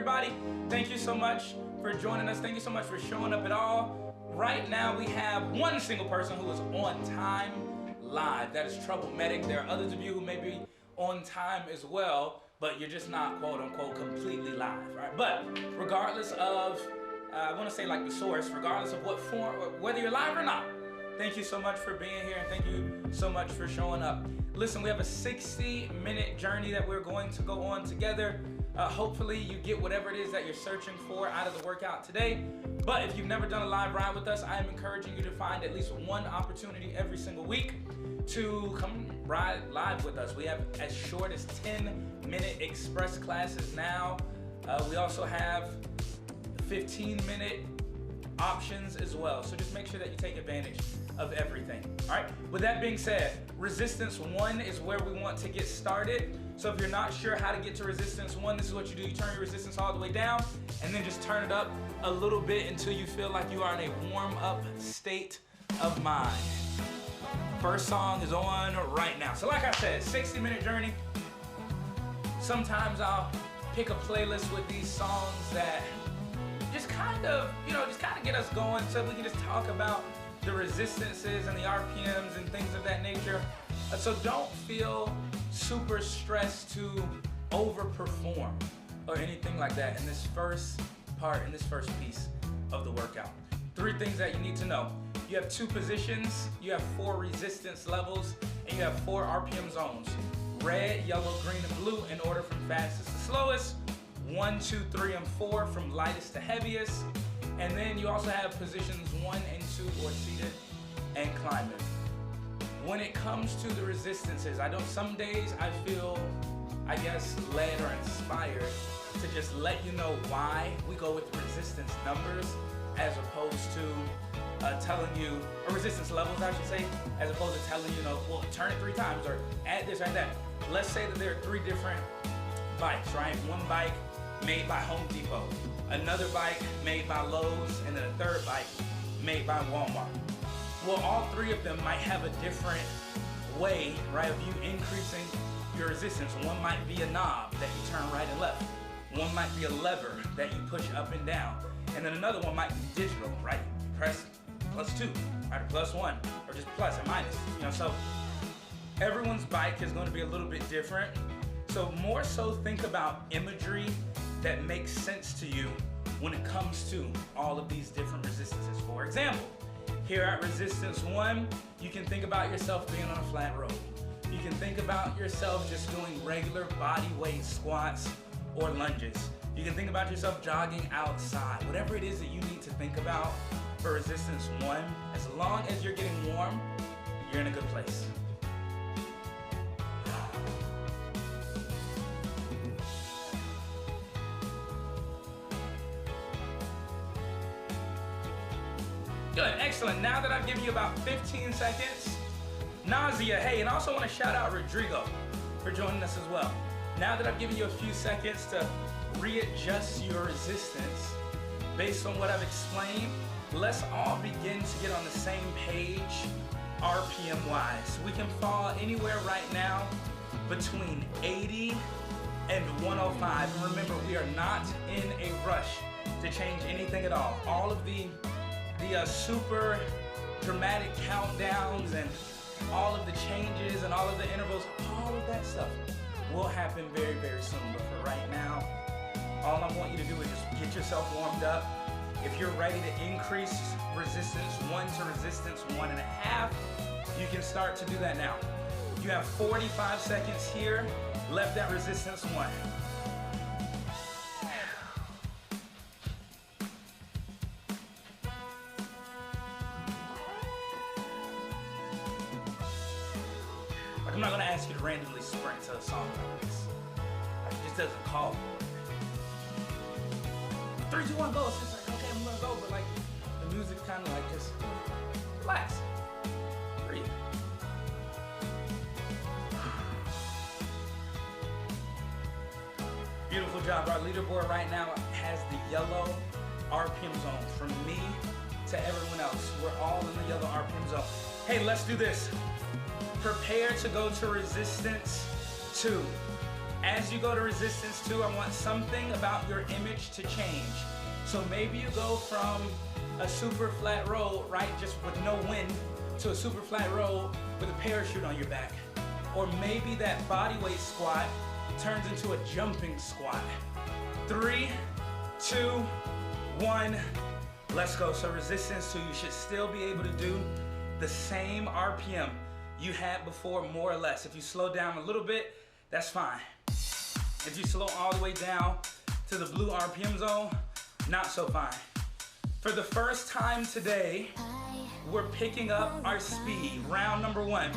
everybody, thank you so much for joining us. Thank you so much for showing up at all. Right now we have one single person who is on time live. That is Trouble Medic. There are others of you who may be on time as well, but you're just not quote unquote completely live, right? But regardless of, I want to say like the source, regardless of what form, whether you're live or not, thank you so much for being here and thank you so much for showing up. Listen, we have a 60-minute journey that we're going to go on together. Hopefully you get whatever it is that you're searching for out of the workout today. But if you've never done a live ride with us, I am encouraging you to find at least one opportunity every single week to come ride live with us. We have as short as 10-minute express classes now. We also have 15-minute options as well. So just make sure that you take advantage of everything. All right, with that being said, resistance 1 is where we want to get started. So if you're not sure how to get to resistance 1, this is what you do. You turn your resistance all the way down and then just turn it up a little bit until you feel like you are in a warm-up state of mind. First song is on right now. So like I said, 60-minute journey. Sometimes I'll pick a playlist with these songs that just kind of get us going so we can just talk about the resistances and the RPMs and things of that nature. So don't feel super stressed to overperform or anything like that in this first part, in this first piece of the workout. 3 things that you need to know. You have 2 positions, you have 4 resistance levels, and you have 4 RPM zones. Red, yellow, green, and blue in order from fastest to slowest. 1, 2, 3, and 4 from lightest to heaviest. And then you also have positions 1 and 2 or seated and climbing. When it comes to the resistances, some days I feel, I guess, led or inspired to just let you know why we go with resistance numbers as opposed to telling you, or resistance levels I should say, as opposed to telling you, well, turn it 3 times or add this or that. Let's say that there are 3 different bikes, right? One bike made by Home Depot, another bike made by Lowe's, and then a 3rd bike made by Walmart. Well, all 3 of them might have a different way, right, of you increasing your resistance. One might be a knob that you turn right and left. One might be a lever that you push up and down. And then another one might be digital, right? Press +2, right, or +1, or just plus and minus, so everyone's bike is going to be a little bit different. So more so think about imagery that makes sense to you when it comes to all of these different resistances. For example, here at resistance 1, you can think about yourself being on a flat road. You can think about yourself just doing regular body weight squats or lunges. You can think about yourself jogging outside. Whatever it is that you need to think about for resistance 1, as long as you're getting warm, you're in a good place. Good, excellent. Now that I've given you about 15 seconds, nausea, hey, and I also want to shout out Rodrigo for joining us as well. Now that I've given you a few seconds to readjust your resistance based on what I've explained, let's all begin to get on the same page RPM-wise. We can fall anywhere right now between 80 and 105. And remember, we are not in a rush to change anything at all. All of the super dramatic countdowns and all of the changes and all of the intervals, all of that stuff will happen very, very soon. But for right now, all I want you to do is just get yourself warmed up. If you're ready to increase resistance 1 to resistance 1.5, you can start to do that now. You have 45 seconds here left at resistance 1. I'm not gonna ask you to randomly sprint to a song like this. It just doesn't call for it. 3, 2, 1, go. It's just like, okay, I'm gonna go, but like the music's kind of like just relax, breathe. Beautiful job. Our leaderboard right now has the yellow RPM zone from me to everyone else. We're all in the yellow RPM zone. Hey, let's do this. Prepare to go to resistance 2. As you go to resistance 2, I want something about your image to change. So maybe you go from a super flat roll, right, just with no wind, to a super flat roll with a parachute on your back. Or maybe that body weight squat turns into a jumping squat. 3, 2, 1, let's go. So resistance 2, you should still be able to do the same RPM you had before, more or less. If you slow down a little bit, that's fine. If you slow all the way down to the blue RPM zone, not so fine. For the first time today, we're picking up our speed. Round number 1,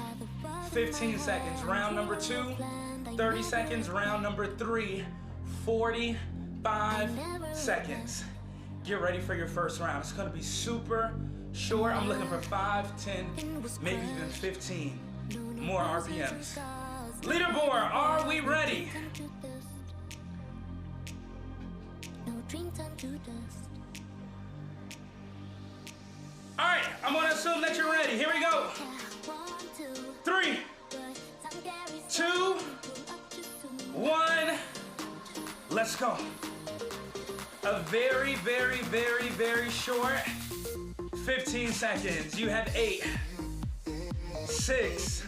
15 seconds. Round number 2, 30 seconds. Round number 3, 45 seconds. Get ready for your first round. It's gonna be super short. I'm looking for 5, 10, maybe even 15 more RPMs. Leaderboard, are we ready? All right, I'm gonna assume that you're ready. Here we go. 3, 2, 1, let's go. A very, very, very, very short 15 seconds. You have 8, 6,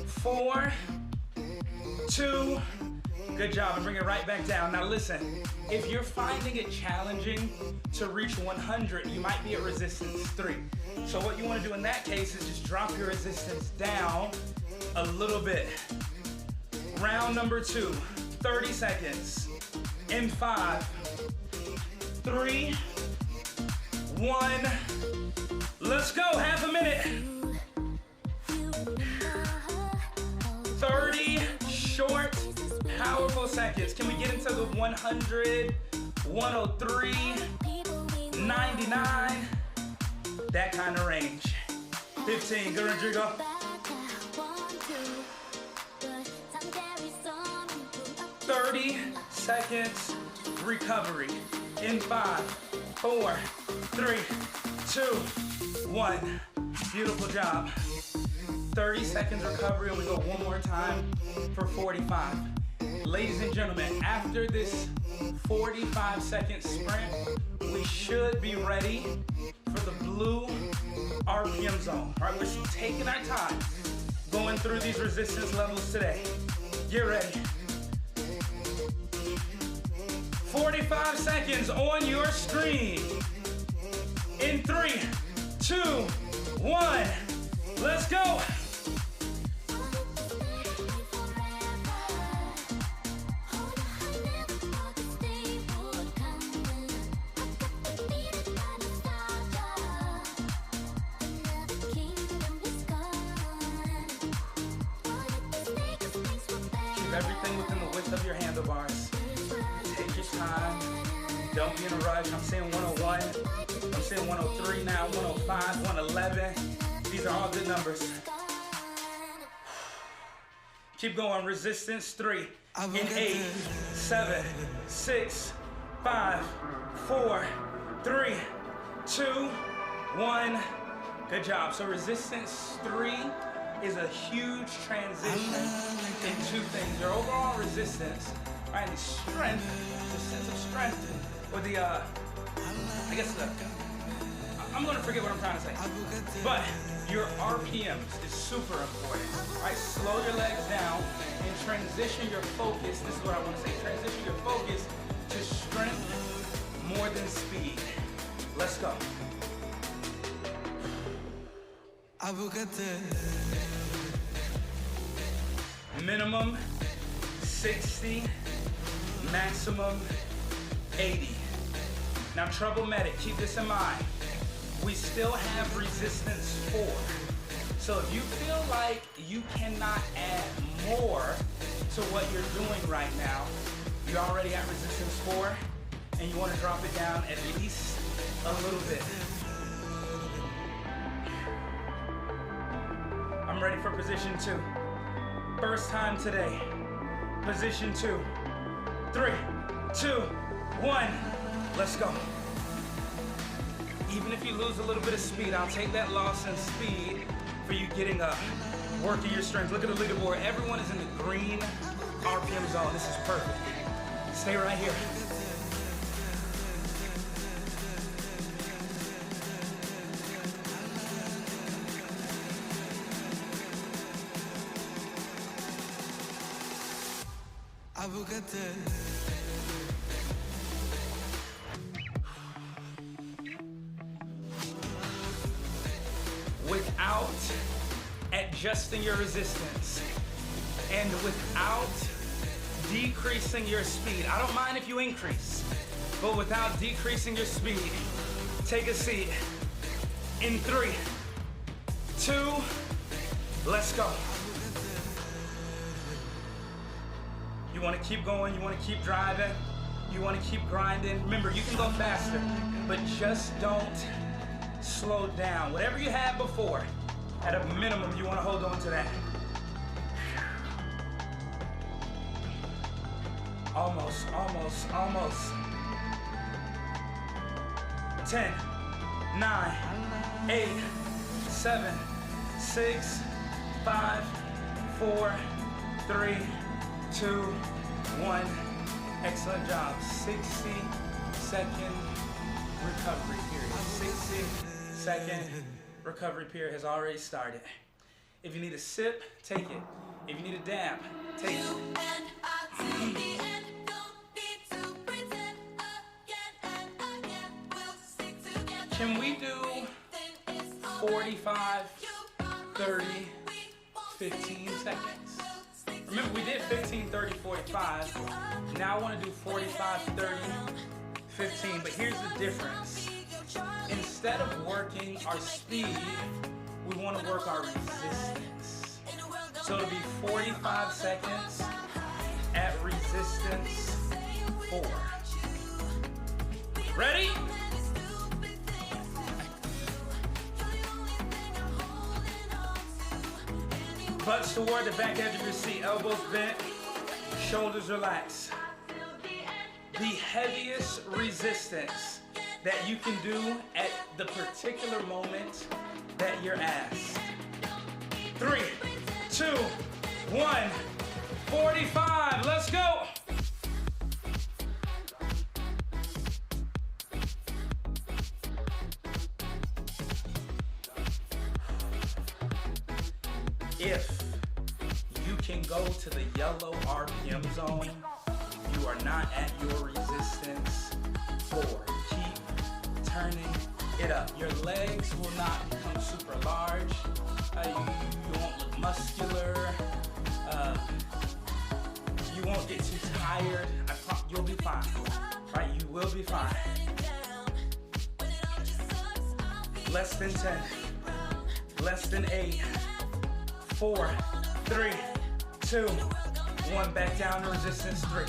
4, 2, good job, and bring it right back down. Now listen, if you're finding it challenging to reach 100, you might be at resistance 3. So what you want to do in that case is just drop your resistance down a little bit. Round number 2, 30 seconds. In 5, 3, 1, let's go, half a minute. 30 short, powerful seconds. Can we get into the 100, 103, 99? That kind of range. 15, good, Rodrigo. 30 seconds, recovery. In 5, 4, 3, 2, 1. Beautiful job. 30 seconds recovery, and we go one more time for 45. Ladies and gentlemen, after this 45-second sprint, we should be ready for the blue RPM zone. All right, we're taking our time going through these resistance levels today. Get ready. 45 seconds on your screen. In 3, 2, 1, let's go. Keep everything within the width of your handlebars. Take your time. Don't be in a rush. I'm saying 101. I'm saying 103 now, 105, 111. These are all good numbers. Keep going. Resistance 3. In 8, 7, 6, 5, 4, 3, 2, 1. Good job. So resistance 3 is a huge transition in 2 things. Your overall resistance, right, and strength, the sense of strength, or the, I guess I'm gonna forget what I'm trying to say. But your RPMs is super important, right? Slow your legs down and transition your focus. This is what I want to say. Transition your focus to strength more than speed. Let's go. Minimum 60, maximum 80. Now, Trouble Medic, keep this in mind. We still have resistance 4. So if you feel like you cannot add more to what you're doing right now, you're already at resistance 4, and you want to drop it down at least a little bit. I'm ready for position 2. First time today. Position 2. 3, 2, 1. Let's go. Even if you lose a little bit of speed, I'll take that loss in speed for you getting up, working your strength. Look at the leaderboard. Everyone is in the green RPM zone. This is perfect. Stay right here. Without adjusting your resistance and without decreasing your speed. I don't mind if you increase, but without decreasing your speed, take a seat. In 3, 2, let's go. You want to keep going, you want to keep driving, you want to keep grinding. Remember, you can go faster, but just don't slow down. Whatever you had before, at a minimum, you want to hold on to that. Almost, almost, almost. 10, 9, 8, 7, 6, 5, 4, 3, 2, 1. Excellent job. 60-second recovery period. 60-second recovery period has already started. If you need a sip, take it. If you need a dab, take it. Can we do 45, 30, 15 seconds? Remember, we did 15, 30, 45. Now I want to do 45, 30, 15. But here's the difference. Instead of working our speed, we want to work our resistance. So it'll be 45 seconds at resistance 4. Ready? Butts toward the back edge of your seat, elbows bent, shoulders relaxed. The heaviest resistance that you can do at the particular moment that you're asked. 3, 2, 1, 45, let's go. If you can go to the yellow RPM zone, you are not at your resistance 4. Keep turning it up. Your legs will not become super large. You won't look muscular. You won't get too tired. You'll be fine. Right? You will be fine. Less than 10. Less than 8. 4, 3, 2, 1. Back down to resistance 3.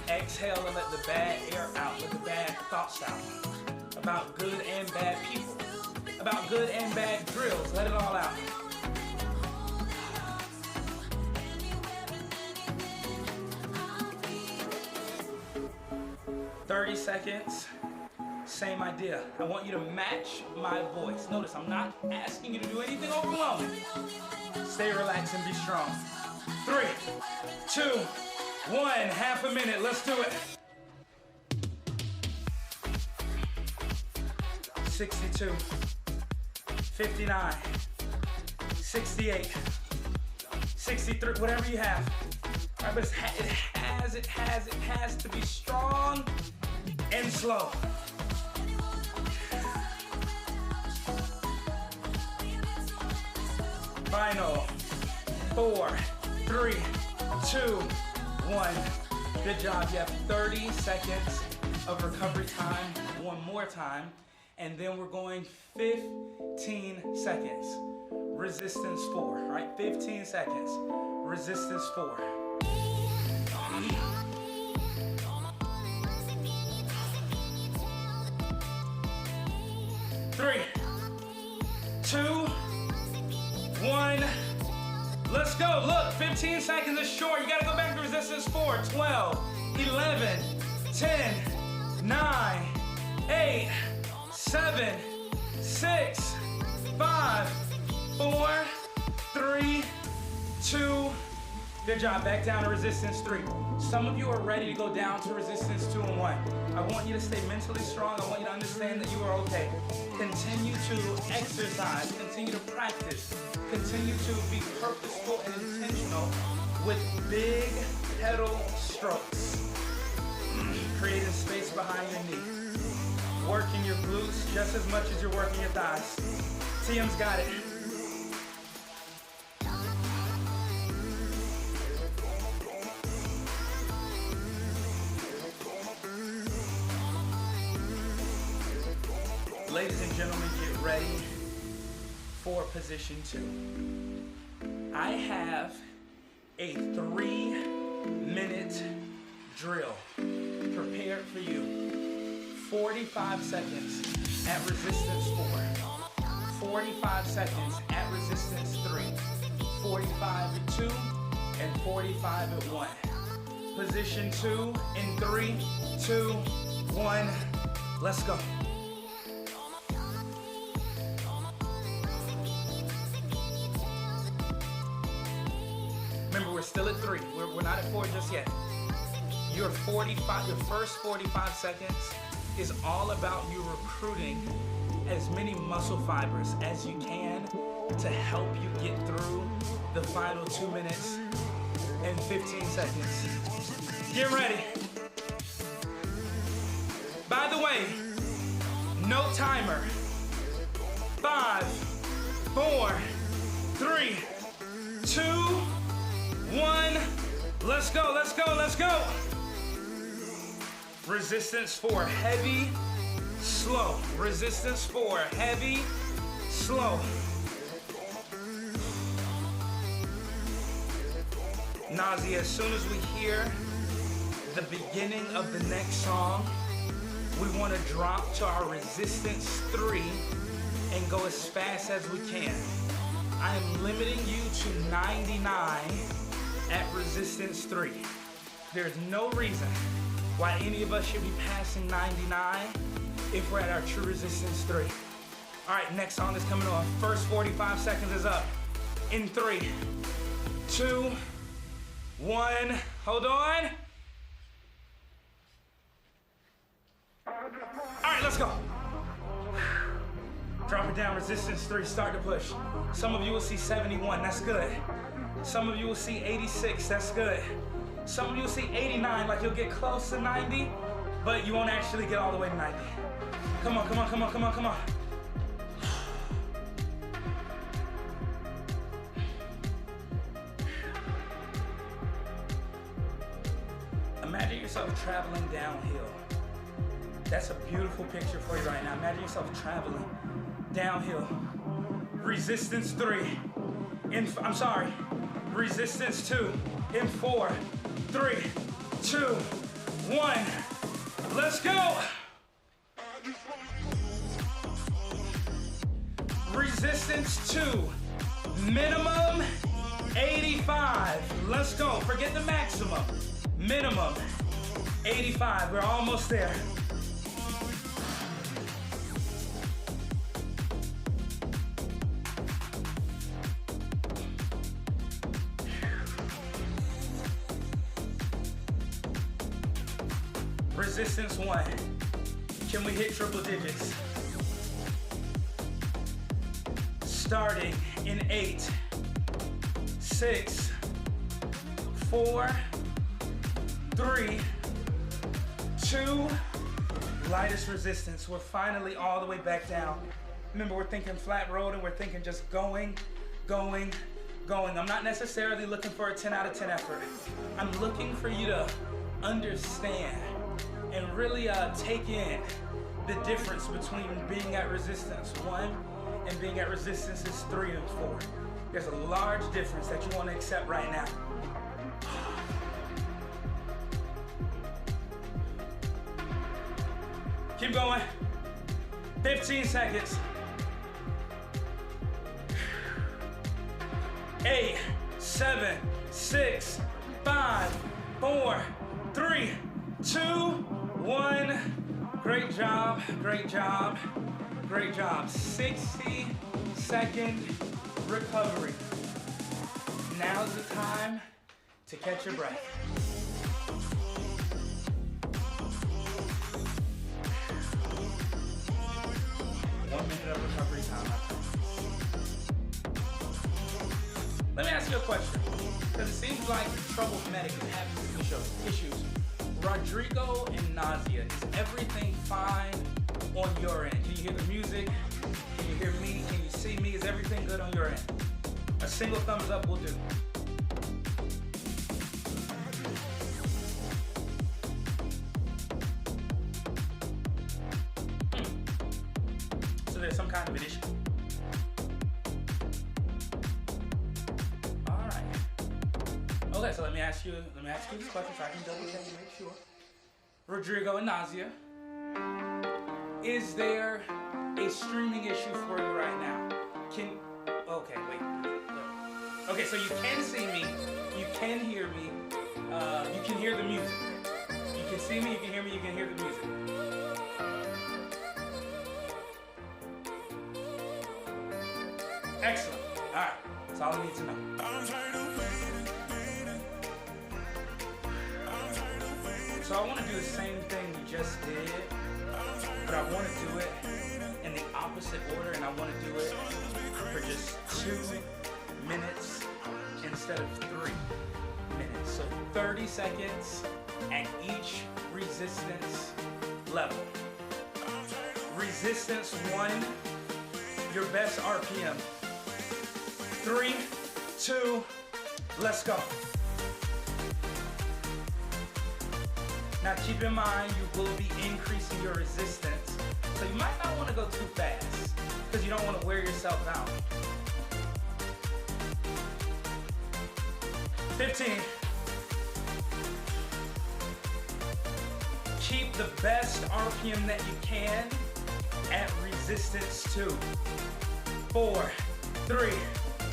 Exhale and let the bad air out. Let the bad thoughts out. About good and bad people. About good and bad drills. Let it all out. "30 seconds. Same idea. I want you to match my voice. Notice I'm not asking you to do anything overwhelming. Stay relaxed and be strong. 3, 2, 1. Half a minute. Let's do it. 62, 59, 68, 63, whatever you have. All right, but it has to be strong and slow. Final. 4, 3, 2, 1. Good job. You have 30 seconds of recovery time. One more time. And then we're going 15 seconds. Resistance 4. All right, 15 seconds. Resistance 4. 3, 2, 1. Let's go. Look, 15 seconds is short. You got to go back to resistance 4. 12, 11, 10, 9, 8, 7, 6, 5, 4, 3, 2, Good job. Back down to resistance 3. Some of you are ready to go down to resistance 2 and 1. I want you to stay mentally strong. I want you to understand that you are okay. Continue to exercise. Continue to practice. Continue to be purposeful and intentional with big pedal strokes. Creating space behind your knee. Working your glutes just as much as you're working your thighs. TM's got it. Ladies and gentlemen, get ready for position 2. I have a 3-minute drill prepared for you. 45 seconds at resistance 4. 45 seconds at resistance 3. 45 at 2 and 45 at 1. Position 2 in 3, 2, 1. Let's go. Remember, we're still at 3. We're not at 4 just yet. Your first 45 seconds is all about you recruiting as many muscle fibers as you can to help you get through the final 2 minutes and 15 seconds. Get ready. By the way, no timer. 5, 4, 3, 2, 1. Let's go, let's go, let's go. Resistance 4, heavy, slow. Resistance 4, heavy, slow. Nausea, as soon as we hear the beginning of the next song, we want to drop to our resistance 3 and go as fast as we can. I am limiting you to 99 at resistance 3. There's no reason why any of us should be passing 99 if we're at our true resistance 3. All right, next song is coming on. First 45 seconds is up. In 3, 2, 1. Hold on. All right, let's go. Drop it down, resistance 3, start to push. Some of you will see 71, that's good. Some of you will see 86, that's good. Some of you will see 89, like you'll get close to 90, but you won't actually get all the way to 90. Come on, come on, come on, come on, come on. Imagine yourself traveling downhill. That's a beautiful picture for you right now. Imagine yourself traveling downhill. Resistance 3. Resistance 2. In 4, 3, 2, 1. Let's go. Resistance 2. Minimum 85. Let's go. Forget the maximum. Minimum 85. We're almost there. Resistance 1. Can we hit triple digits? Starting in 8, 6, 4, 3, 2. Lightest resistance. We're finally all the way back down. Remember, we're thinking flat road and we're thinking just going, going, going. I'm not necessarily looking for a 10 out of 10 effort. I'm looking for you to understand and really take in the difference between being at resistance 1 and being at resistances 3 and 4. There's a large difference that you want to accept right now. Keep going. 15 seconds. 8, 7, 6, 5, 4, 3, 2, 1. Great job, great job, great job. 60-second recovery. Now's the time to catch your breath. 1 minute of recovery time. Let me ask you a question, because it seems like Trouble Medic is having some issues. Rodrigo and Nausea, is everything fine on your end? Can you hear the music? Can you hear me? Can you see me? Is everything good on your end? A single thumbs up will do. So there's some kind of an issue. All right. Okay, so let me ask you this question so I can double check and make sure. Rodrigo and Nausea, is there a streaming issue for you right now? Okay, wait. Okay, so you can see me, you can hear me, you can hear the music. You can see me, you can hear me, you can hear the music. Excellent. All right, that's all I need to know. So I want to do the same thing we just did, but I want to do it in the opposite order, and I want to do it for just 2 minutes instead of 3 minutes. So 30 seconds at each resistance level. Resistance 1, your best RPM. 3, 2, let's go. Now keep in mind, you will be increasing your resistance, so you might not want to go too fast, because you don't want to wear yourself out. 15. Keep the best RPM that you can at resistance 2. 4, 3,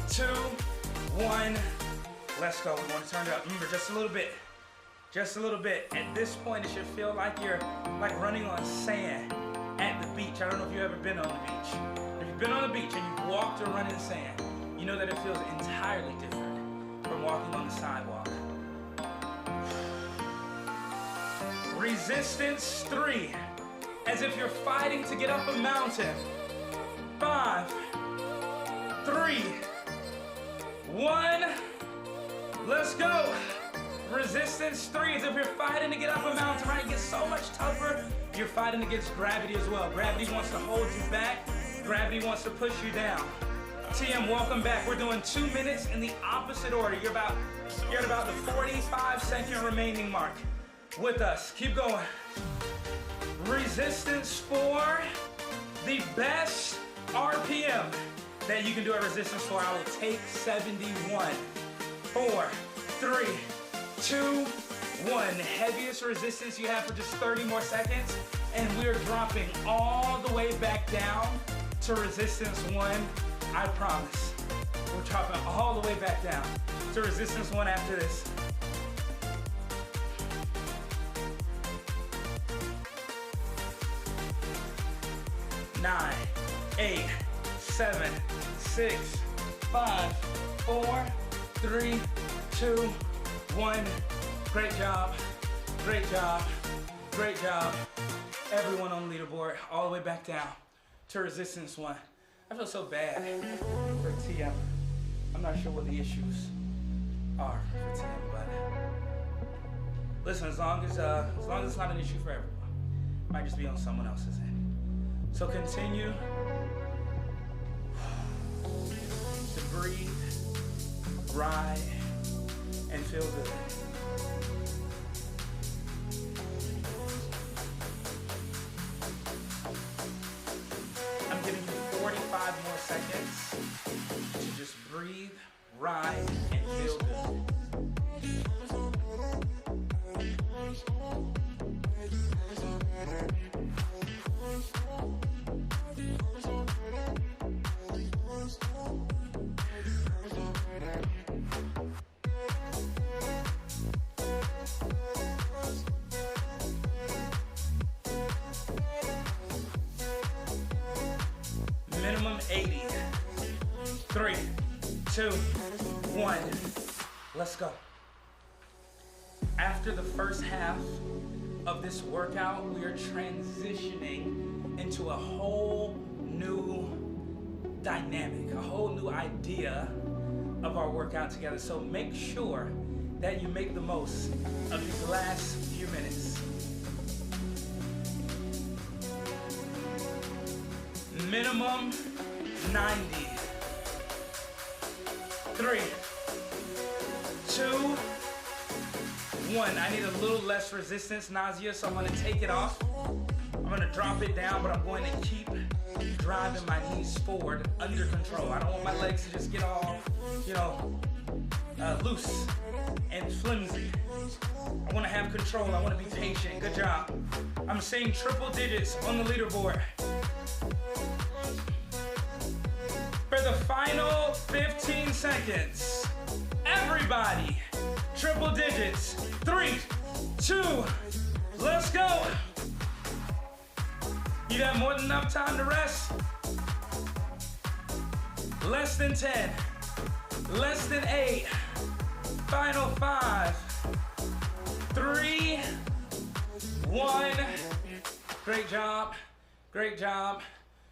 2, 1. Let's go. We want to turn it up. Remember, just a little bit. Just a little bit. At this point, it should feel like you're like running on sand at the beach. I don't know if you've ever been on the beach. If you've been on the beach and you've walked or run in sand, you know that it feels entirely different from walking on the sidewalk. Resistance 3, as if you're fighting to get up a mountain. 5, 3, 1, let's go. Resistance 3 is if you're fighting to get up a mountain, right? It gets so much tougher. You're fighting against gravity as well. Gravity wants to hold you back. Gravity wants to push you down. TM, welcome back. We're doing 2 minutes in the opposite order. You're at about the 45-second remaining mark with us. Keep going. Resistance 4, the best RPM that you can do at resistance 4. I will take 71. 4, 3, 2, 1. The heaviest resistance you have for just 30 more seconds, and we're dropping all the way back down to resistance 1. I promise. We're dropping all the way back down to resistance 1 after this. Nine, 8, 7, 6, 5, 4, 3, 2, 1. Great job, great job, great job. Everyone on the leaderboard, all the way back down to resistance 1. I feel so bad for TM. I'm not sure what the issues are for TM, but listen, as long as it's not an issue for everyone, it might just be on someone else's end. So continue to breathe, ride, and feel good. I'm giving you 45 more seconds to just breathe, ride, and feel good. Minimum 80. 3, 2, 1. Let's go. After the first half of this workout, we are transitioning into a whole new dynamic, a whole new idea of our workout together. So make sure that you make the most of these last few minutes. Minimum 90. 3, 2, 1. I need a little less resistance, nausea, so I'm gonna take it off. I'm gonna drop it down, but I'm going to keep driving my knees forward under control. I don't want my legs to just get all, loose and flimsy. I wanna have control, I wanna be patient. Good job. I'm seeing triple digits on the leaderboard. For the final 15 seconds, everybody, triple digits. 3, 2, let's go. You got more than enough time to rest? Less than 10, less than 8, final 5, 3, 1. Great job, great job.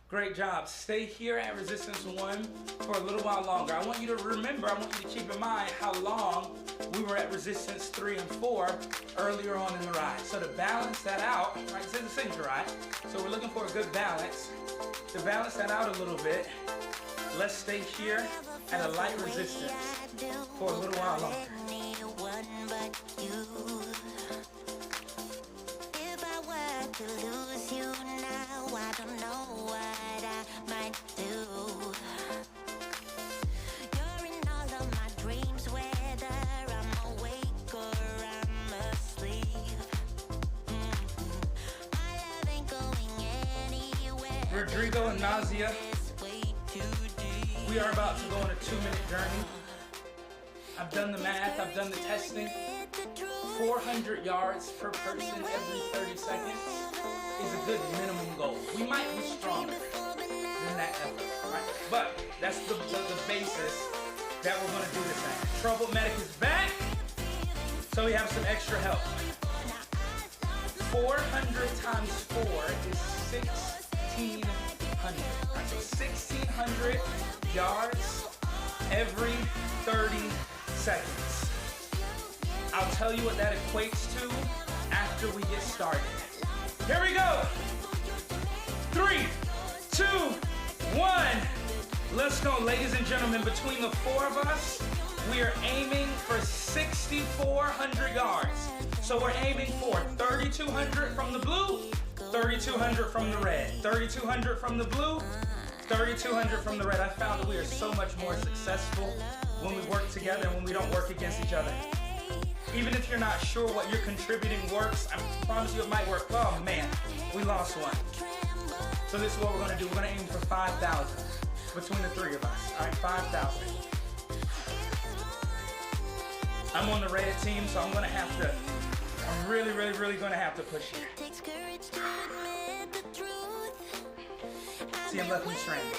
Great job. Stay here at resistance 1 for a little while longer. I want you to remember, I want you to keep in mind how long we were at resistance 3 and 4 earlier on in the ride. So to balance that out, right, this is a signature ride, so we're looking for a good balance. To balance that out a little bit, let's stay here at a light resistance for a little while longer. To lose you now, I don't know what I might do. You're in all of my dreams, whether I'm awake or I'm asleep. My love ain't going anywhere. Rodrigo and Nazia, we are about to go on a 2-minute journey. I've done the math, I've done the testing. 400 yards per person every 30 seconds is a good minimum goal. We might be stronger than that effort, right? But that's the basis that we're gonna do this at. Trouble Medic is back, so we have some extra help. 400 times 4 is 1,600. Right, so 1,600 yards every 30 seconds. I'll tell you what that equates to after we get started. Here we go. 3, 2, 1. Let's go, ladies and gentlemen. Between the 4 of us, we are aiming for 6,400 yards. So we're aiming for 3,200 from the blue, 3,200 from the red. 3,200 from the blue, 3,200 from the red. I found that we are so much more successful when we work together and when we don't work against each other. Even if you're not sure what you're contributing works, I promise you it might work. Oh man, we lost one. So this is what we're gonna do. We're gonna aim for 5,000 between the 3 of us. All right, 5,000. I'm on the red team, so I'm really gonna have to push here. See, I'm left me stranded.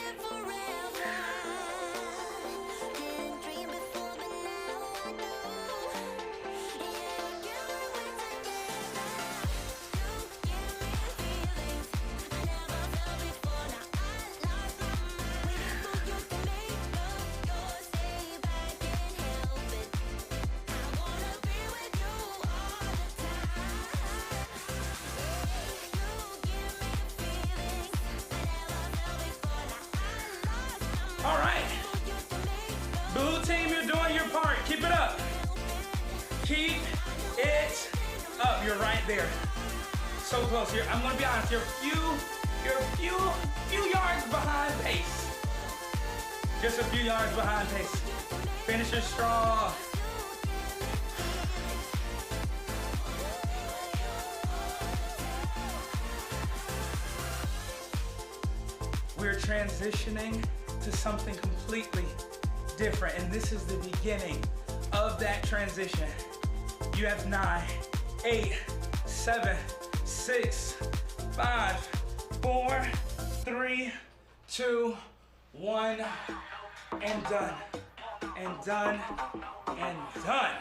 All right, blue team, you're doing your part. Keep it up. Keep it up. You're right there. So close. I'm gonna be honest. You're a few yards behind pace. Just a few yards behind pace. Finish it strong. We're transitioning to something completely different, and this is the beginning of that transition. You have 9, 8, 7, 6, 5, 4, 3, 2, 1, and done, and done, and done.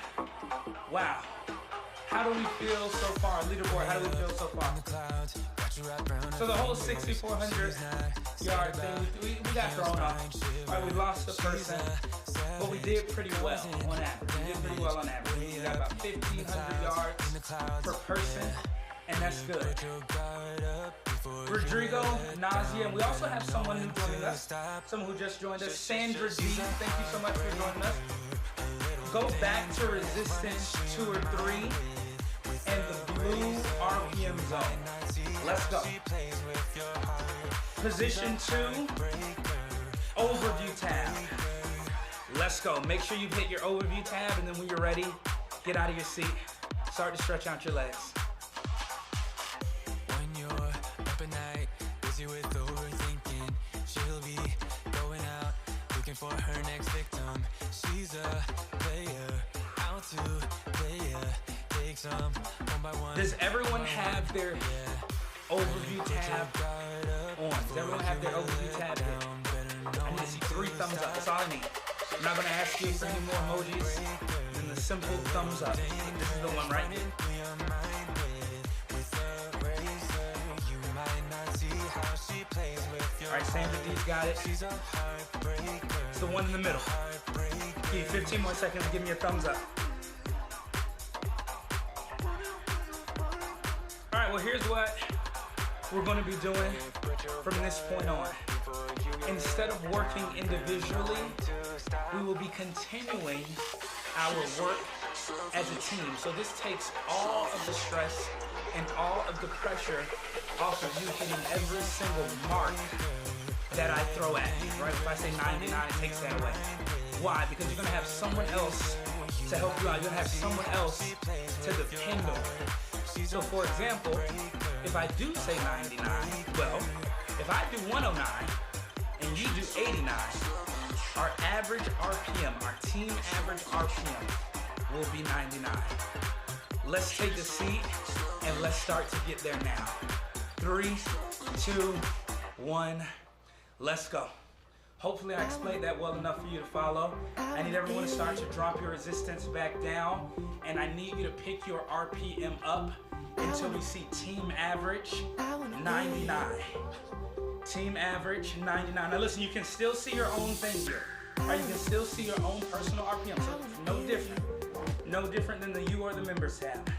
Wow. How do we feel so far? Leaderboard, how do we feel so far? So the whole 6,400 yard thing, we got thrown off. All right, we lost the person, but we did pretty well on average. We did pretty well on average. We got about 1,500 yards per person, and that's good. Rodrigo, Nazia, and we also have someone new joining us, someone who just joined us, Sandra D. Thank you so much for joining us. Go back to resistance 2 or 3 and the blue RPM zone. Let's go. Position 2, overview tab. Let's go. Make sure you hit your overview tab, and then when you're ready, get out of your seat. Start to stretch out your legs. When you're up at night, busy with overthinking, she'll be going out, looking for her next victim. She's a player, out to play ya, take some one by one. Does everyone have their overview tab on? Does everyone have their overview tab there? I need to see 3 thumbs up. That's all I need. I'm not going to ask you for any more emojis than the simple thumbs up. This is the one, right? All right, Sandra D's got it. It's the one in the middle. Give you 15 more seconds to give me a thumbs up. All right, well, here's what we're going to be doing from this point on. Instead of working individually, we will be continuing our work as a team. So this takes all of the stress and all of the pressure off of you hitting every single mark that I throw at you, right? If I say 99, it takes that away. Why? Because you're gonna have someone else to help you out. You're gonna have someone else to depend on. So for example, if I do say 99, well, if I do 109 and you do 89, our average RPM, our team average RPM will be 99. Let's take a seat and let's start to get there now. 3, 2, 1, let's go. Hopefully I explained that well enough for you to follow. I need everyone to start to drop your resistance back down, and I need you to pick your RPM up until we see team average 99. Team average 99. Now listen, you can still see your own thing here. Right? You can still see your own personal RPM, so no different. No different than the you or the members tab.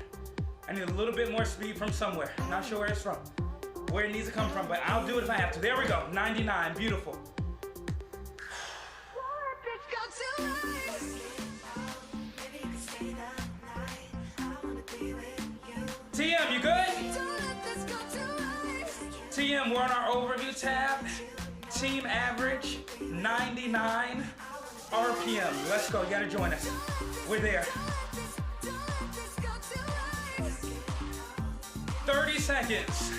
I need a little bit more speed from somewhere. Not sure where it's from, where it needs to come from, but I'll do it if I have to. There we go, 99, beautiful. TM, you good? TM, we're on our overview tab. Team average, 99 RPM. Let's go, you gotta join us. We're there. 30 seconds.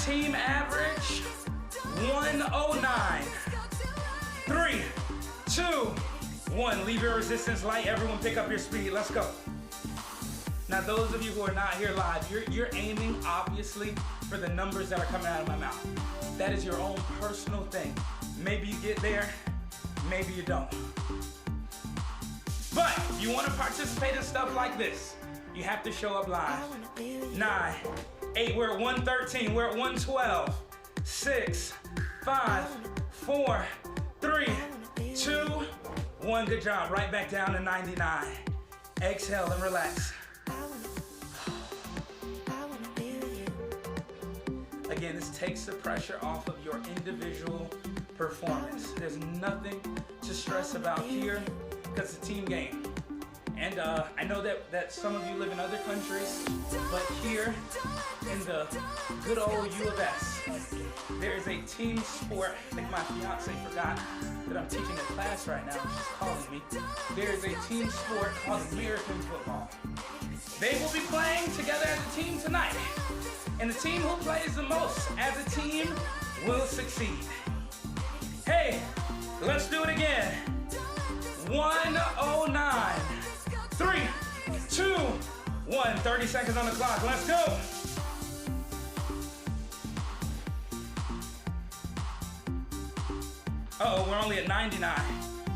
Team average, 109. 3, 2, 1. Leave your resistance light. Everyone pick up your speed. Let's go. Now, those of you who are not here live, you're aiming, obviously, for the numbers that are coming out of my mouth. That is your own personal thing. Maybe you get there, maybe you don't. But if you want to participate in stuff like this, you have to show up live. 9, 8, we're at 113, we're at 112, 6, 5, 4, 3, 2, 1. Good job. Right back down to 99. Exhale and relax. Again, this takes the pressure off of your individual performance. There's nothing to stress about here because it's a team game. And I know that some of you live in other countries, but here in the good old U of S, there is a team sport. I think my fiance forgot that I'm teaching a class right now. She's calling me. There is a team sport called American football. They will be playing together as a team tonight. And the team who plays the most as a team will succeed. Hey, let's do it again. 109. 3, 2, 1. 30 seconds on the clock. Let's go. Uh-oh, we're only at 99.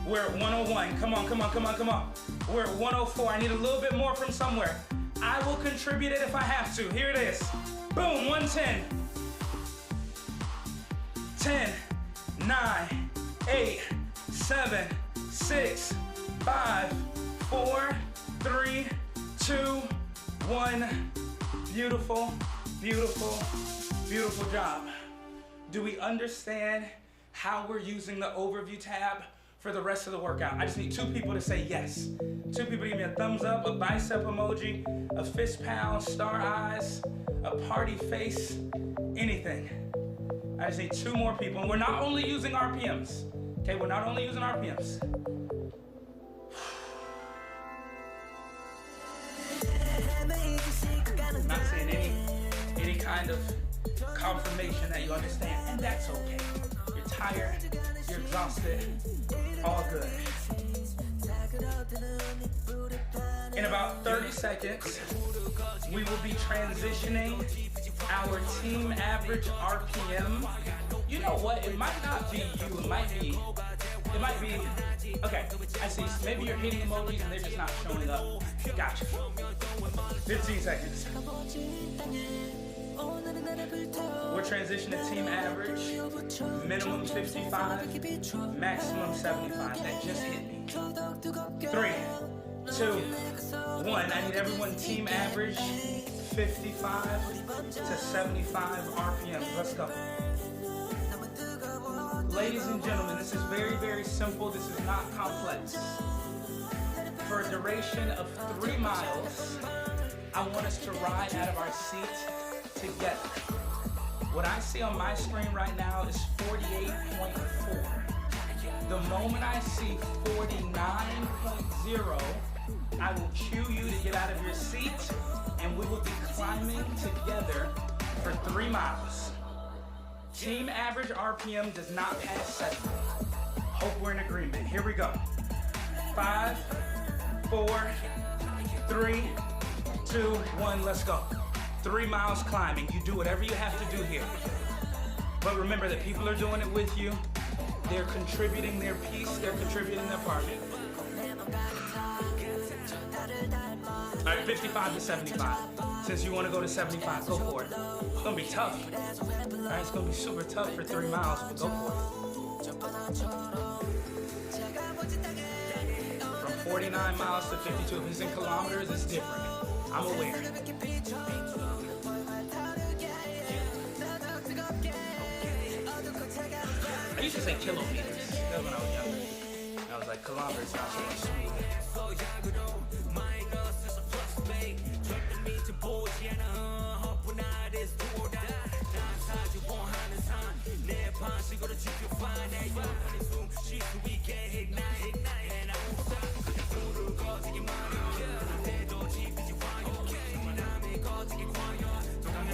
We're at 101. Come on, come on, come on, come on. We're at 104. I need a little bit more from somewhere. I will contribute it if I have to. Here it is. Boom, 110. 10, 9, 8, 7, 6, 5, 4, 3, 2, 1. Beautiful, beautiful, beautiful job. Do we understand how we're using the overview tab for the rest of the workout? I just need 2 people to say yes. 2 people to give me a thumbs up, a bicep emoji, a fist pound, star eyes, a party face, anything. I just need 2 more people. And we're not only using RPMs. Okay, we're not only using RPMs. I'm not seeing any kind of confirmation that you understand, and that's okay. You're tired, you're exhausted, all good. In about 30 seconds, we will be transitioning our team average RPM. You know what? It might not be you. It might be. Okay, I see. Maybe you're hitting emojis and they're just not showing up. Gotcha. 15 seconds. We're transitioning team average. Minimum 55, maximum 75. That just hit me. 3, 2, 1. I need everyone team average 55 to 75 RPMs. Let's go. Ladies and gentlemen, this is very, very simple. This is not complex. For a duration of 3 miles, I want us to ride out of our seat together. What I see on my screen right now is 48.4. The moment I see 49.0, I will cue you to get out of your seat, and we will be climbing together for 3 miles. Team average RPM does not pass 7. Hope we're in agreement. Here we go. 5, 4, 3, 2, 1, let's go. 3 miles climbing. You do whatever you have to do here. But remember that people are doing it with you. They're contributing their piece. They're contributing their part. All right, 55 to 75. Since you want to go to 75, go for it. It's going to be tough. All right, it's going to be super tough for 3 miles, but go for it. From 49 miles to 52. If it's in kilometers, it's different. I'm aware. I used to say kilometers. That was when I was younger. I was like, kilometers sounds so much smoother.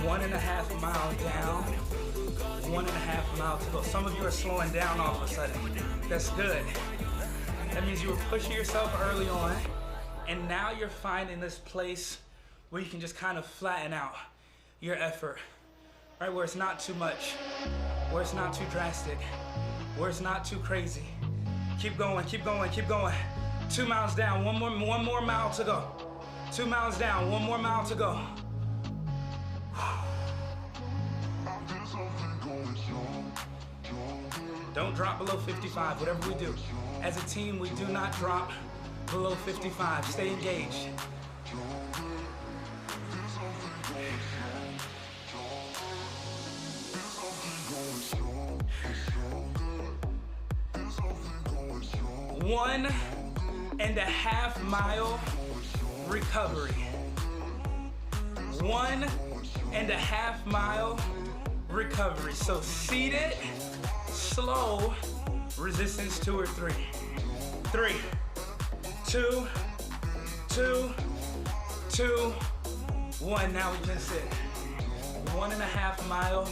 One and a half mile down, 1.5 miles to go. Some of you are slowing down all of a sudden. That's good. That means you were pushing yourself early on, and now you're finding this place where you can just kind of flatten out your effort, right? Where it's not too much, where it's not too drastic, where it's not too crazy. Keep going, keep going, keep going. 2 miles down, one more mile to go. 2 miles down, 1 more mile to go. Don't drop below 55, whatever we do. As a team, we do not drop below 55. Stay engaged. One and a half mile recovery. 1.5 mile recovery. So seated, slow, resistance 2 or 3. 3, 2, 2, 2, 1. Now we can sit. 1.5 mile,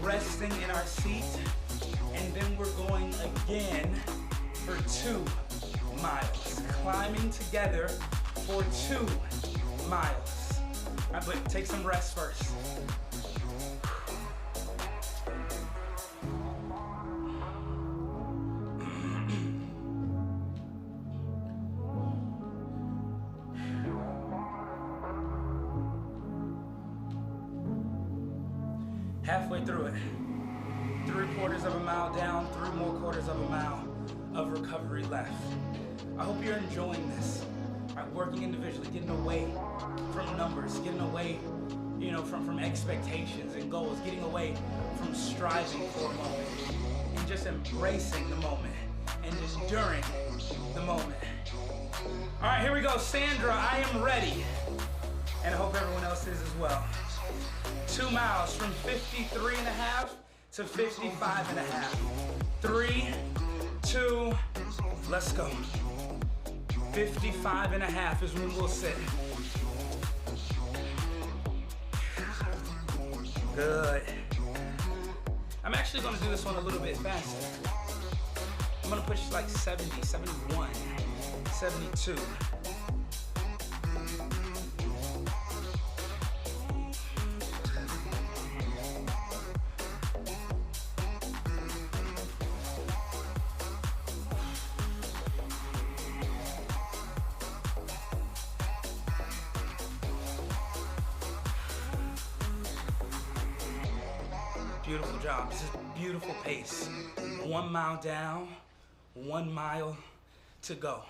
resting in our seat, and then we're going again for 2 miles. Climbing together for 2 miles. All right, but take some rest first. Halfway through it. 3/4 of a mile down, 3 more quarters of a mile of recovery left. I hope you're enjoying this. Working individually, getting away from numbers, getting away, from expectations and goals, getting away from striving for a moment, and just embracing the moment and enduring the moment. All right, here we go. Sandra, I am ready. And I hope everyone else is as well. 2 miles from 53.5 to 55.5. 3, 2, let's go. 55.5 is when we'll sit. Good. I'm actually gonna do this one a little bit faster. I'm gonna push like 70, 71, 72. Beautiful job. This is beautiful pace. 1 mile down, 1 mile to go.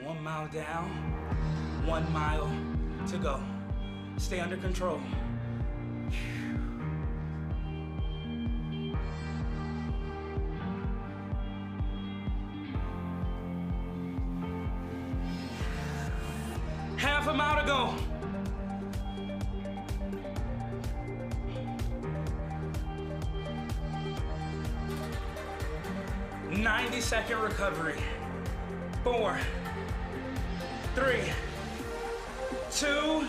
1 mile down, 1 mile to go. Stay under control. Half a mile to go. 90-second recovery. 4, 3, 2,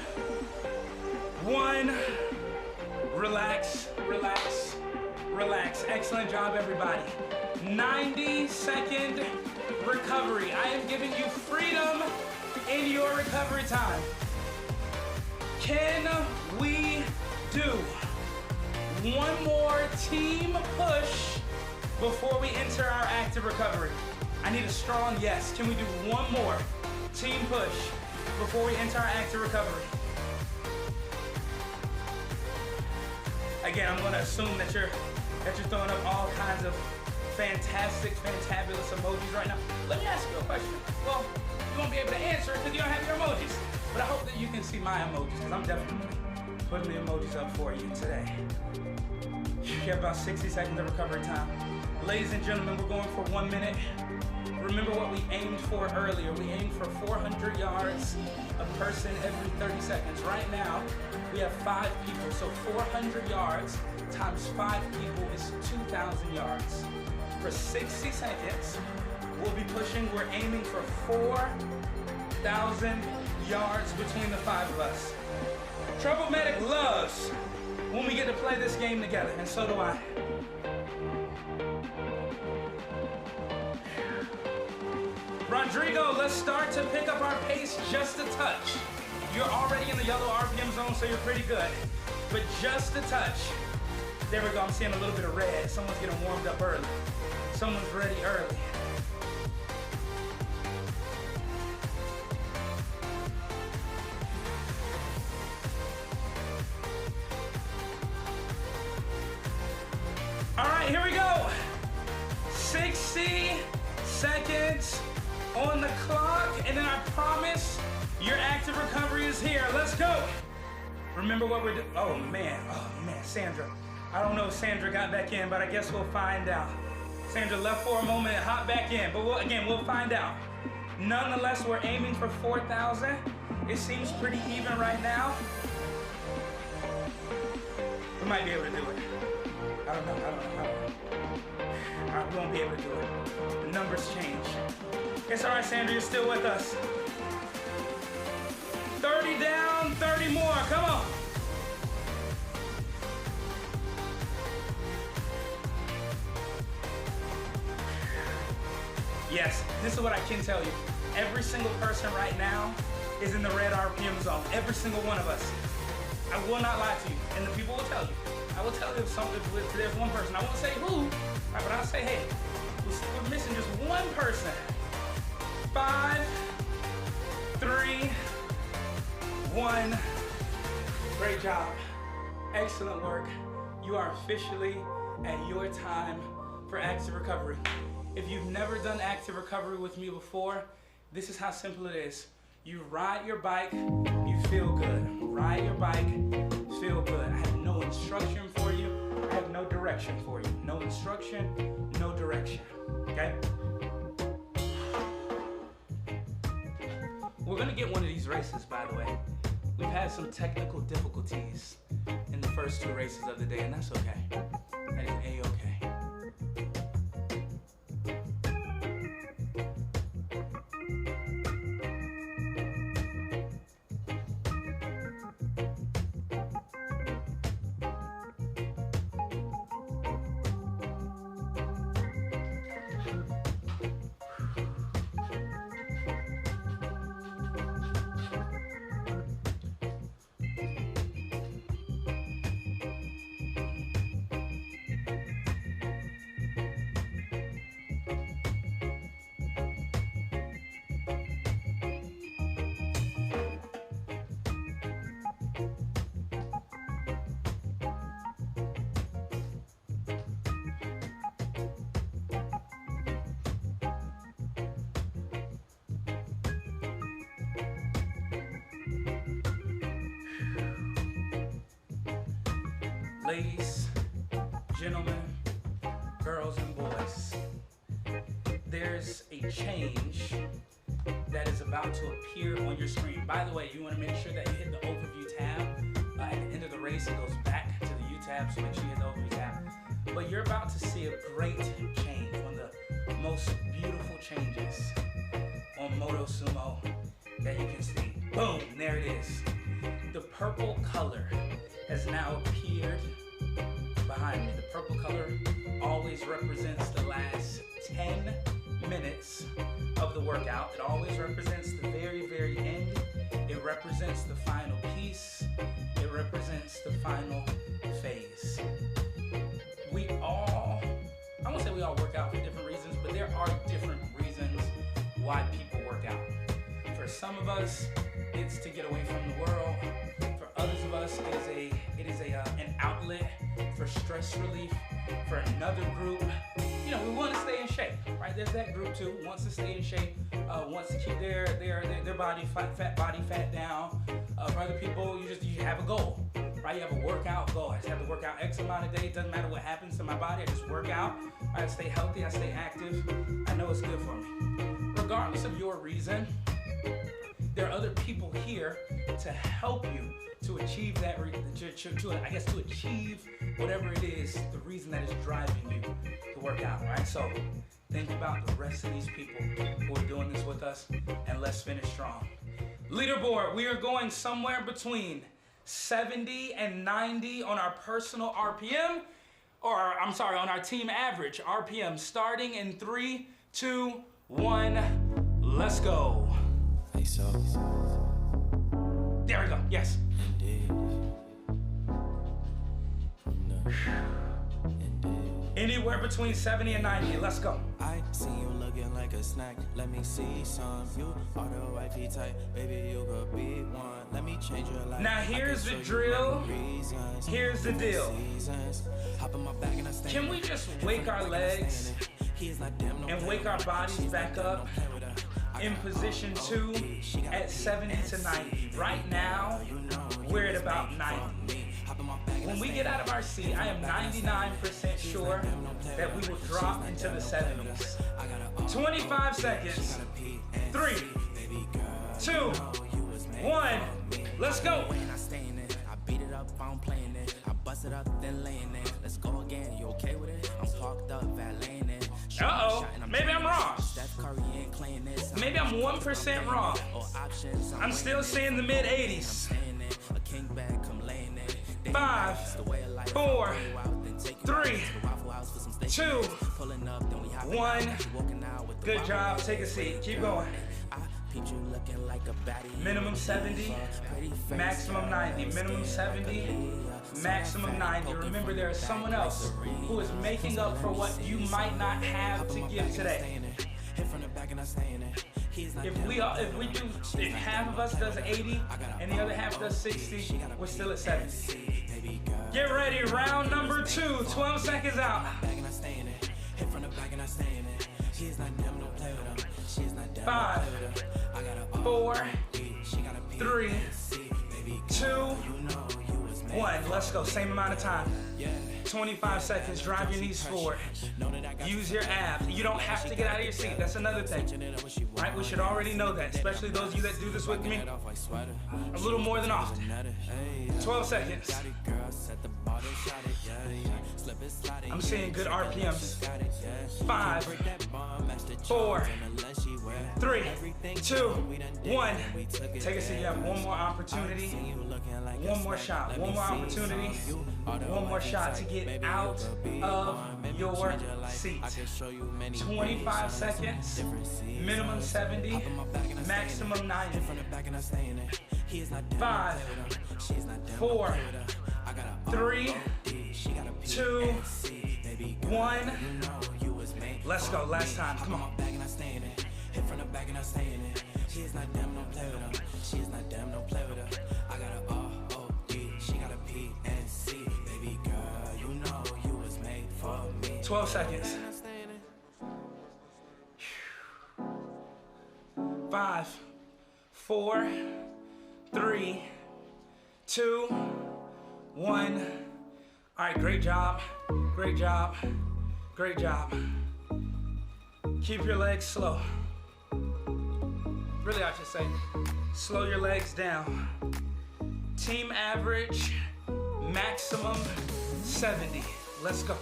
1. Relax, relax, relax. Excellent job, everybody. 90-second recovery. I am giving you freedom in your recovery time. Can we do one more team push before we enter our active recovery? I need a strong yes. Can we do one more team push before we enter our active recovery? Again, I'm gonna assume that you're throwing up all kinds of fantastic, fantabulous emojis right now. Let me ask you a question. Well, you won't be able to answer it because you don't have your emojis. But I hope that you can see my emojis because I'm definitely putting the emojis up for you today. You have about 60 seconds of recovery time. Ladies and gentlemen, we're going for 1 minute. Remember what we aimed for earlier. We aimed for 400 yards a person every 30 seconds. Right now, we have 5 people, so 400 yards times 5 people is 2,000 yards. For 60 seconds, we'll be pushing. We're aiming for 4,000 yards between the 5 of us. Trouble Medic loves when we get to play this game together, and so do I. Rodrigo, let's start to pick up our pace just a touch. You're already in the yellow RPM zone, so you're pretty good. But just a touch. There we go, I'm seeing a little bit of red. Someone's getting warmed up early. Someone's ready early. All right, here we go. 60 seconds on the clock, and then I promise your active recovery is here. Let's go. Remember what we're doing. Oh man, Sandra. I don't know if Sandra got back in, but I guess we'll find out. Sandra left for a moment and hopped back in, but we'll find out. Nonetheless, we're aiming for 4,000. It seems pretty even right now. We might be able to do it. I don't know. All right, we won't be able to do it. The numbers change. It's all right, Sandra, you're still with us. 30 down, 30 more, come on. Yes, this is what I can tell you. Every single person right now is in the red RPM zone. Every single one of us. I will not lie to you, and the people will tell you. I will tell you if there's one person. I won't say who, but I'll say, hey, we're missing just one person. 5, 3, 1. Great job. Excellent work. you are officially at your time for active recovery. If you've never done active recovery with me before, this is how simple it is. You ride your bike, you feel good. Ride your bike, feel good. I have no instruction for you. I have no direction for you. No instruction, no direction, okay? We're gonna get one of these races, by the way. We've had some technical difficulties in the first 2 races of the day, and that's okay. That is A-okay. Ladies, gentlemen, girls and boys, there's a change that is about to appear on your screen. By the way, you want to make sure that you hit the overview tab. At the end of the race, it goes back to the U tab, so make sure you hit the overview tab. But you're about to see a great change, one of the most beautiful changes on Motosumo that you can see. Boom, there it is. The purple color has now appeared behind me. The purple color always represents the last 10 minutes of the workout. It always represents the very, very end. It represents the final piece. It represents the final phase. I won't say we all work out for different reasons, but there are different reasons why people work out. For some of us, it's to get away from the world. For others of us, it is an outlet for stress relief. For another group, we want to stay in shape, right? There's that group too, wants to stay in shape, wants to keep their body fat down. For other people, you have a goal, right? You have a workout goal. I just have to work out X amount of days. Doesn't matter what happens to my body. I just work out. I stay healthy. I stay active. I know it's good for me. Regardless of your reason, there are other people here to help you to achieve that, to achieve whatever it is, the reason that is driving you to work out, right? So think about the rest of these people who are doing this with us, and let's finish strong. Leaderboard, we are going somewhere between 70 and 90 on our personal RPM, on our team average RPM, starting in 3, 2, 1, let's go. There we go, yes. Anywhere between 70 and 90, let's go. I see you looking like a snack, let me see some. You are the wifey type, baby, you could be one. Let me change your life. Now here's the drill, here's the deal. Can we just wake our legs and wake our bodies back up in position 2 at 70 to 90? Right now, we're at about 90. When we get out of our seat, I am 99% sure that we will drop into the 70s. 25 seconds. 3, 2, 1. Let's go. I beat it up, I'm playing it. I bust it up, then laying it. Let's go again. You okay with it? I'm parked up, valeting it. Uh-oh, maybe I'm wrong. Maybe I'm 1% wrong. I'm still seeing the mid-80s. 5, 4, 3, 2, 1. Good job. Take a seat. Keep going. Minimum 70, maximum 90. Minimum 70, maximum 90. Remember, there is someone else who is making up for what you might not have to give today. If half of us does 80 and the other half does 60, we're still at 70. Get ready. ready, round number 2, 12 seconds out. 5, 4, 3, 2, 1. Let's go. Same amount of time. 25 seconds. Drive your knees forward. Use your abs. You don't have to get out of your seat. That's another thing. Right? We should already know that, especially those of you that do this with me a little more than often. 12 seconds. I'm seeing good RPMs. 5, 4, 3, 2, 1. Take a seat. You have one more opportunity. One more shot. One more opportunity. One more shot to get out of your seat. 25 seconds. Minimum 70. Maximum 90. 5, 4, 3, 2, 1. Let's go. Last time. Come on. She is not damn, don't play with her. I got a R-O-D, she got a P-N-C. Baby girl, you know you was made for me. 12 seconds. 5, 4, 3, 2, 1. All right, great job, great job, great job. Keep your legs slow. Really, I should say, slow your legs down. Team average, maximum 70. Let's go.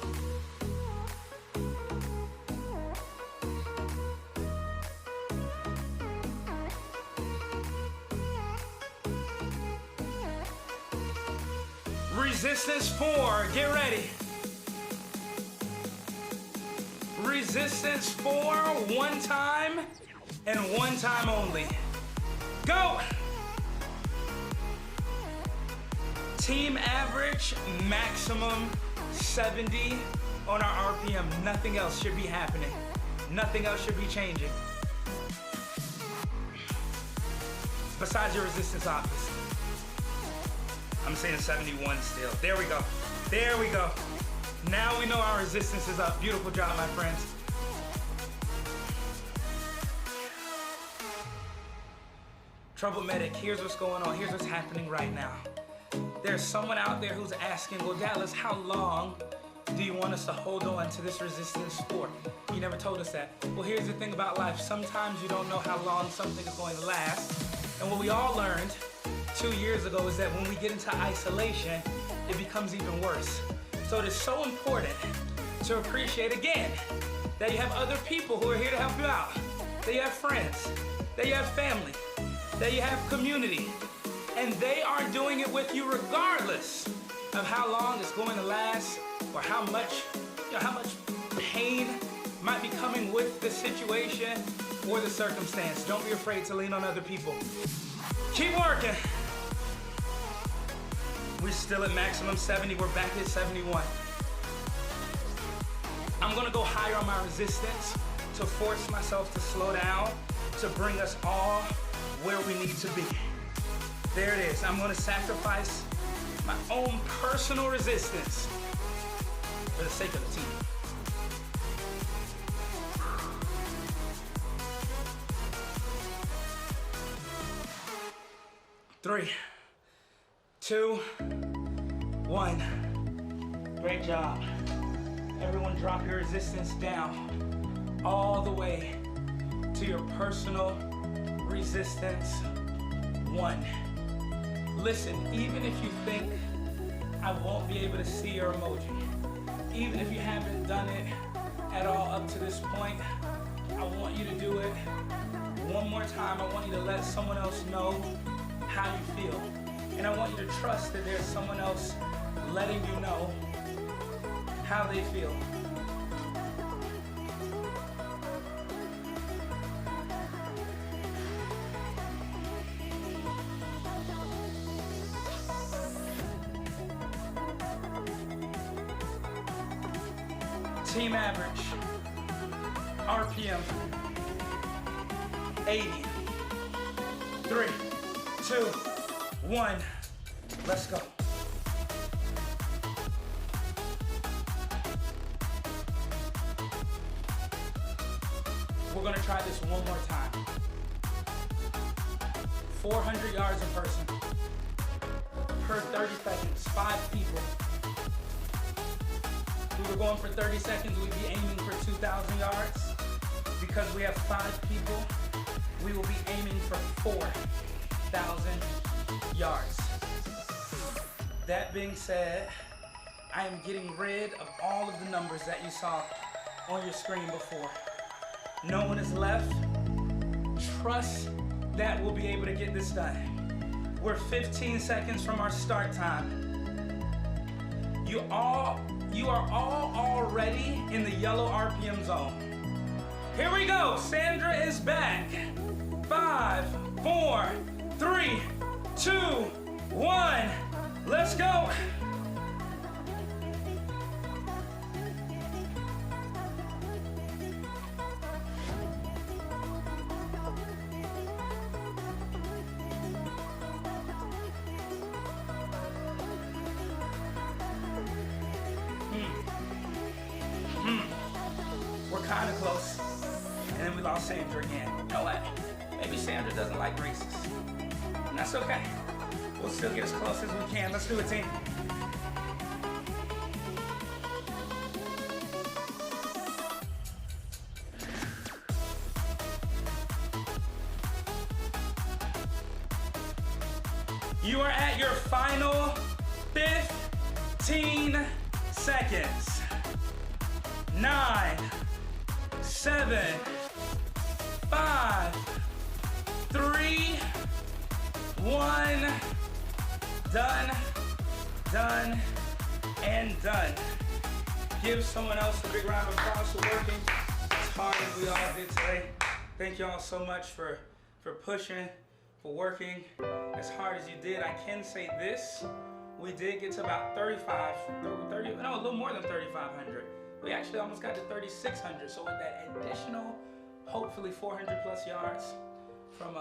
Resistance 4, get ready. Resistance 4, one time and one time only. Go! Team average, maximum 70 on our RPM. Nothing else should be happening. Nothing else should be changing. Besides your resistance, obviously. I'm saying 71 still. There we go. There we go. Now we know our resistance is up. Beautiful job, my friends. Trouble Medic, here's what's going on. Here's what's happening right now. There's someone out there who's asking, well, Dallas, how long do you want us to hold on to this resistance for? You never told us that. Well, here's the thing about life. Sometimes you don't know how long something is going to last. And what we all learned 2 years ago is that when we get into isolation, it becomes even worse. So it is so important to appreciate, again, that you have other people who are here to help you out, that you have friends, that you have family, that you have community, and they are doing it with you regardless of how long it's going to last or how much pain might be coming with the situation or the circumstance. Don't be afraid to lean on other people. Keep working. We're still at maximum 70. We're back at 71. I'm gonna go higher on my resistance to force myself to slow down, to bring us all where we need to be. There it is. I'm gonna sacrifice my own personal resistance for the sake of the team. Three, 2, 1. Great job. Everyone drop your resistance down all the way to your personal resistance 1. Listen, even if you think I won't be able to see your emoji, even if you haven't done it at all up to this point, I want you to do it one more time. I want you to let someone else know how you feel. And I want you to trust that there's someone else letting you know how they feel. Team average, RPM, 80. 3, 2, 1, let's go. gonna try this one more time. 400 yards a person per 30 seconds, 5 people. If we were going for 30 seconds, we'd be aiming for 2,000 yards. Because we have 5 people, we will be aiming for 4,000 yards. That being said, I am getting rid of all of the numbers that you saw on your screen before. No one is left. Trust that we'll be able to get this done. We're 15 seconds from our start time. You are all already in the yellow RPM zone. Here we go. Sandra is back. 5, 4, 3, 2, 1. Let's go. We're kind of close. And then we lost Sandra again. You know what? Maybe Sandra doesn't like races. And that's okay. We'll still get as close as we can. Let's do it, team. You are at your final 15 seconds. 9, 7, 5, 3, 1. Done, done, and done. Give someone else a big round of applause for working as hard as we all did today. Thank y'all so much for pushing, for working as hard as you did. I can say this, we did get to about a little more than 3,500. We actually almost got to 3,600. So with that additional, hopefully 400 plus yards from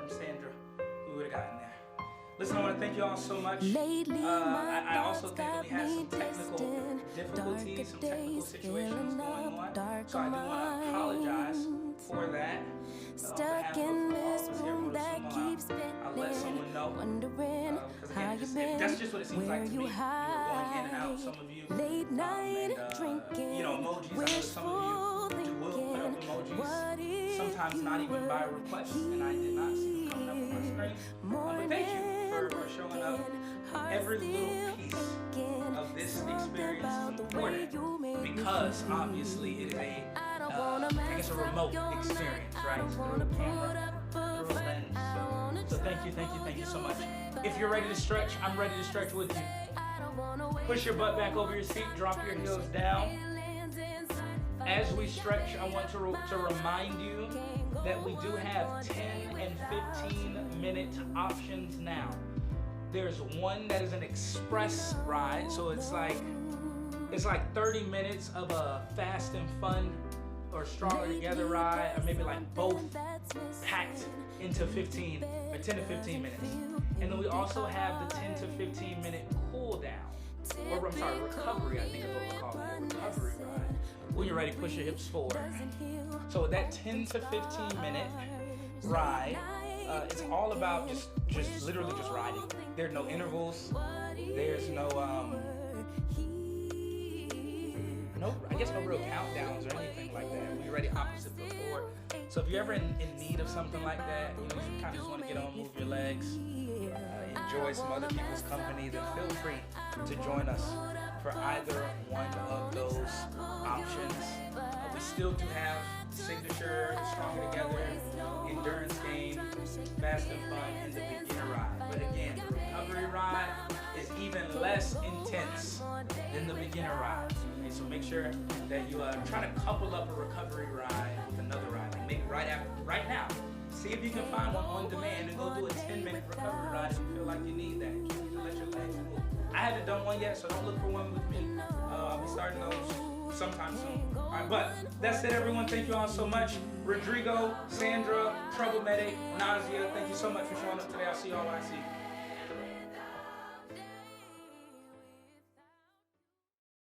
Sandra, we would have gotten there. Listen, I want to thank you all so much. I also think that we had some technical difficulties, some technical situations going on. So I do want to apologize for that. Stuck in this room that keeps spinning. I'll let someone know. Because again, that's just what it seems like to me. You were going in and out, some of you. Late night drinking. You know, emojis. I know some of you will put up emojis. Sometimes not even by request. And I did not see them coming up on my screen. But thank you for showing up. Every little piece of this experience is important because obviously it is a remote experience, right? Through a camera, through a lens. So thank you so much. If you're ready to stretch, I'm ready to stretch with you. Push your butt back over your seat, drop your heels down. As we stretch, I want to remind you that we do have 10 and 15 minute options now. There's one that is an express ride, so it's like 30 minutes of a fast and fun or stronger together ride, or maybe like both packed into 10 to 15 minutes. And then we also have the 10 to 15 minute cool down, or I'm sorry, recovery, I think is what we're calling it, recovery ride. When you're ready, push your hips forward. So with that 10 to 15 minute ride, it's all about just literally just riding. There are no intervals. There's no no real countdowns or anything like that. We're already opposite before. So if you're ever in need of something like that, you kind of just want to get on, move your legs, enjoy some other people's company, then feel free to join us for either one of those options. We still do have signature, stronger together, endurance game, fast and fun, and the beginner ride. But again, the recovery ride is even less intense than the beginner ride. Okay, so make sure that you try to couple up a recovery ride with another ride. Like maybe right now. See if you can find one on demand and go do a 10-minute recovery ride if you feel like you need that. You can let your legs move. I haven't done one yet, so don't look for one with me. I'll be starting those sometime soon. All right, but that's it, everyone. Thank you all so much. Rodrigo, Sandra, Trouble Medic, Nausea, thank you so much for showing up today. I'll see you all when I see you.